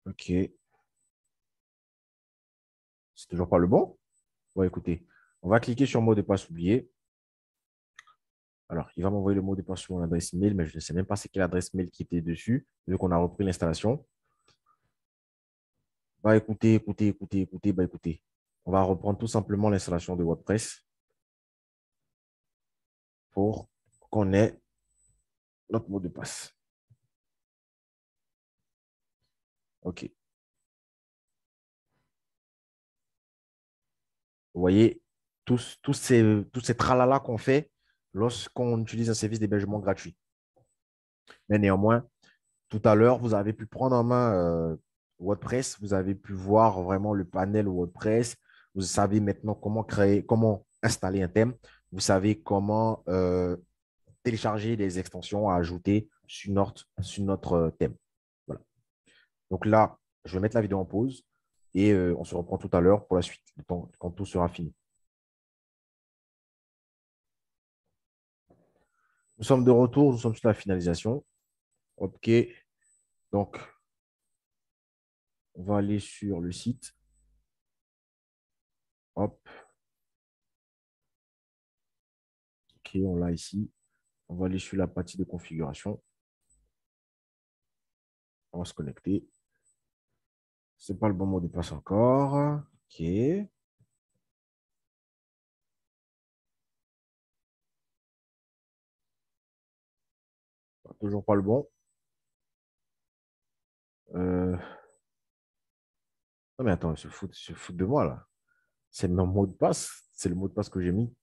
OK. C'est toujours pas le bon? Bon, écoutez, on va cliquer sur mot de passe oublié. Alors, il va m'envoyer le mot de passe sur mon adresse mail, mais je ne sais même pas c'est quelle adresse mail qui était dessus, vu qu'on a repris l'installation. Bah, écoutez. Bah, écoutez. On va reprendre tout simplement l'installation de WordPress pour qu'on ait notre mot de passe. OK. Vous voyez, tous ces tralala qu'on fait lorsqu'on utilise un service d'hébergement gratuit. Mais néanmoins, tout à l'heure, vous avez pu prendre en main WordPress, vous avez pu voir vraiment le panel WordPress, vous savez maintenant comment créer, comment installer un thème, vous savez comment télécharger des extensions à ajouter sur notre thème. Voilà. Donc là, je vais mettre la vidéo en pause et on se reprend tout à l'heure pour la suite, quand tout sera fini. Nous sommes de retour, nous sommes sur la finalisation. OK. Donc, on va aller sur le site. Hop. OK, on l'a ici. On va aller sur la partie de configuration. On va se connecter. Ce n'est pas le bon mot de passe encore. OK. Toujours pas le bon. Non, mais attends, il se fout de moi, là. C'est mon mot de passe. C'est le mot de passe que j'ai mis.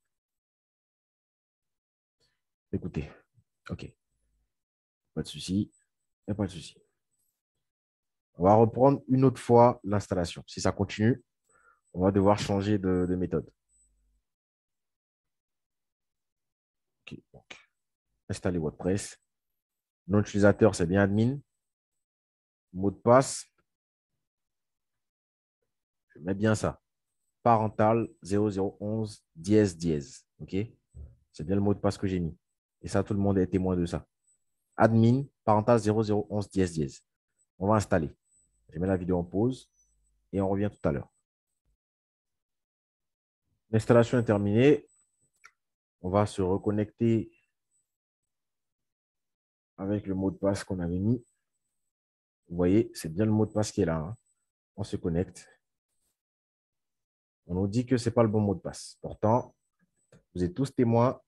Écoutez. OK. Pas de souci. Il n'y a pas de souci. On va reprendre une autre fois l'installation. Si ça continue, on va devoir changer de méthode. OK. Donc, installer WordPress. Nom utilisateur, c'est bien admin. Mot de passe, je mets bien ça. Parental 0011 dièse dièse. OK? C'est bien le mot de passe que j'ai mis. Et ça, tout le monde est témoin de ça. Admin, parental 0011 dièse dièse. On va installer. Je mets la vidéo en pause et on revient tout à l'heure. L'installation est terminée. On va se reconnecter avec le mot de passe qu'on avait mis. Vous voyez, c'est bien le mot de passe qui est là, hein. On se connecte. On nous dit que ce n'est pas le bon mot de passe. Pourtant, vous êtes tous témoins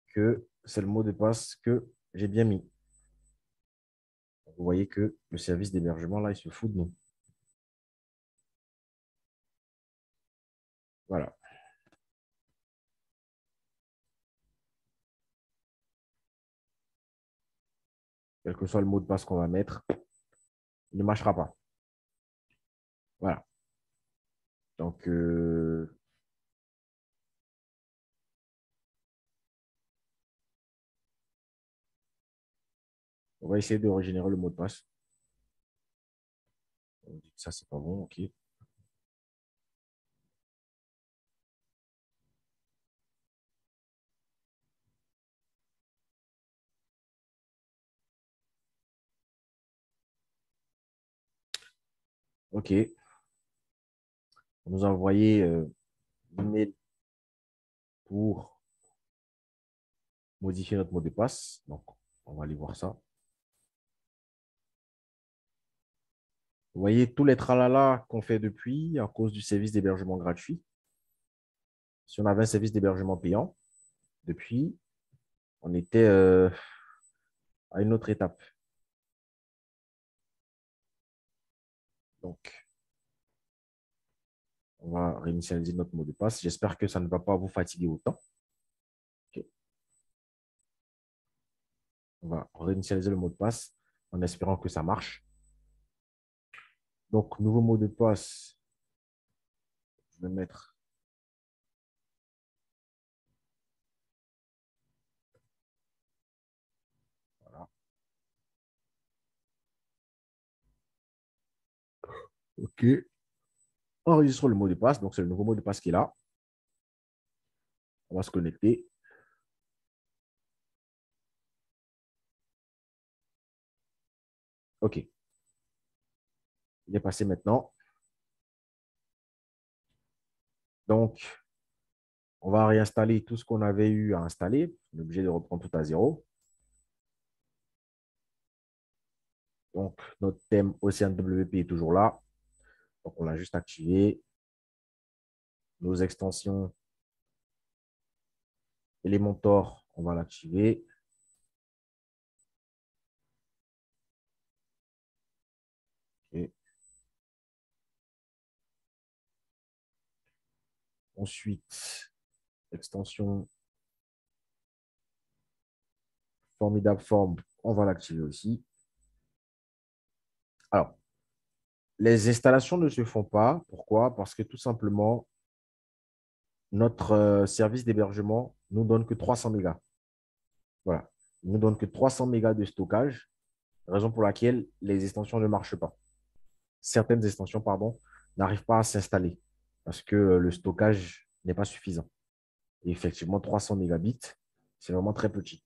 que c'est le mot de passe que j'ai bien mis. Vous voyez que le service d'hébergement, là, il se fout de nous. Voilà. Quel que soit le mot de passe qu'on va mettre, il ne marchera pas. Voilà. Donc, on va essayer de régénérer le mot de passe. On dit que ça, c'est pas bon. OK. OK. On nous a envoyé l'email pour modifier notre mot de passe. Donc, on va aller voir ça. Vous voyez tous les tralala qu'on fait depuis à cause du service d'hébergement gratuit. Si on avait un service d'hébergement payant, depuis, on était à une autre étape. Donc, on va réinitialiser notre mot de passe. J'espère que ça ne va pas vous fatiguer autant. Okay. On va réinitialiser le mot de passe en espérant que ça marche. Donc, nouveau mot de passe. Je vais mettre. Voilà. OK. enregistrons le mot de passe. Donc, c'est le nouveau mot de passe qui est là. On va se connecter. OK. Il est passé maintenant. Donc, on va réinstaller tout ce qu'on avait eu à installer. On est obligé de reprendre tout à zéro. Donc, notre thème OceanWP est toujours là. Donc, on l'a juste activé. Nos extensions Elementor, on va l'activer. Okay. Ensuite, extension Formidable Form, on va l'activer aussi. Alors, les installations ne se font pas. Pourquoi? Parce que tout simplement, notre service d'hébergement nous donne que 300 mégas. Voilà. Il nous donne que 300 mégas de stockage, raison pour laquelle les extensions ne marchent pas. Certaines extensions, pardon, n'arrivent pas à s'installer parce que le stockage n'est pas suffisant. Et effectivement, 300 mégabits, c'est vraiment très petit.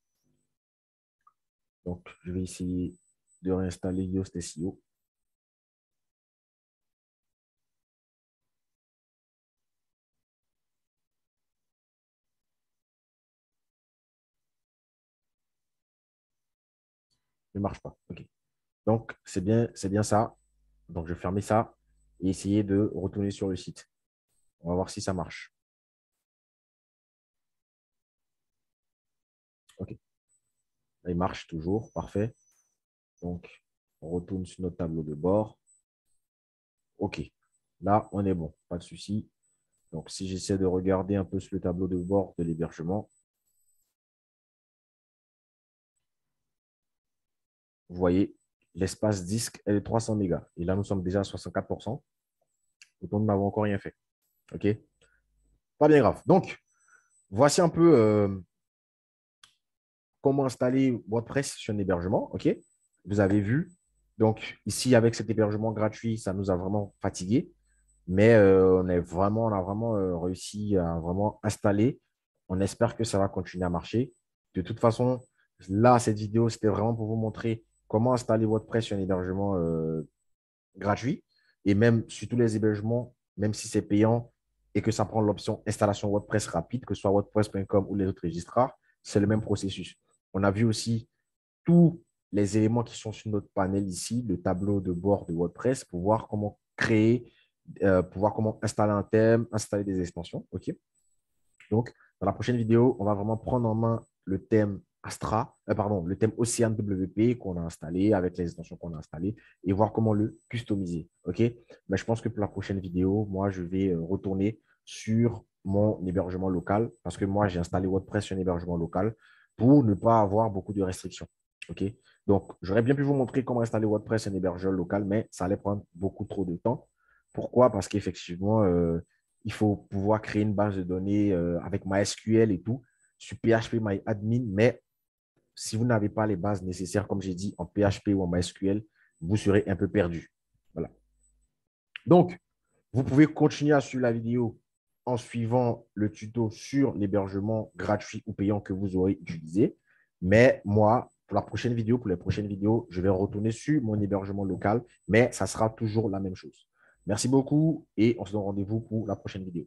Donc, je vais essayer de réinstaller Yoast SEO. Ne marche pas. OK. Donc, c'est bien ça. Donc, je vais fermer ça et essayer de retourner sur le site. On va voir si ça marche. OK. Il marche toujours. Parfait. Donc, on retourne sur notre tableau de bord. OK. Là, on est bon. Pas de souci. Donc, si j'essaie de regarder un peu sur le tableau de bord de l'hébergement, vous voyez, l'espace disque est de 300 mégas. Et là, nous sommes déjà à 64%. Autant nous n'avons encore rien fait. OK? Pas bien grave. Donc, voici un peu comment installer WordPress sur un hébergement. OK? Vous avez vu. Donc, ici, avec cet hébergement gratuit, ça nous a vraiment fatigué. Mais on a vraiment réussi à vraiment installer. On espère que ça va continuer à marcher. De toute façon, là, cette vidéo, c'était vraiment pour vous montrer comment installer WordPress sur un hébergement gratuit. Et même sur tous les hébergements, même si c'est payant et que ça prend l'option installation WordPress rapide, que ce soit WordPress.com ou les autres registrars, c'est le même processus. On a vu aussi tous les éléments qui sont sur notre panel ici, le tableau de bord de WordPress, pour voir comment créer, pour voir comment installer un thème, installer des extensions. OK? Donc, dans la prochaine vidéo, on va vraiment prendre en main le thème Astra, pardon, le thème Ocean WP qu'on a installé avec les extensions qu'on a installées et voir comment le customiser. OK? Mais je pense que pour la prochaine vidéo, moi, je vais retourner sur mon hébergement local parce que moi, j'ai installé WordPress sur un hébergement local pour ne pas avoir beaucoup de restrictions. OK? Donc, j'aurais bien pu vous montrer comment installer WordPress sur un hébergeur local, mais ça allait prendre beaucoup trop de temps. Pourquoi? Parce qu'effectivement, il faut pouvoir créer une base de données avec MySQL et tout sur PHP mais si vous n'avez pas les bases nécessaires, comme j'ai dit, en PHP ou en MySQL, vous serez un peu perdu. Voilà. Donc, vous pouvez continuer à suivre la vidéo en suivant le tuto sur l'hébergement gratuit ou payant que vous aurez utilisé. Mais moi, pour la prochaine vidéo, pour les prochaines vidéos, je vais retourner sur mon hébergement local, mais ça sera toujours la même chose. Merci beaucoup et on se donne rendez-vous pour la prochaine vidéo.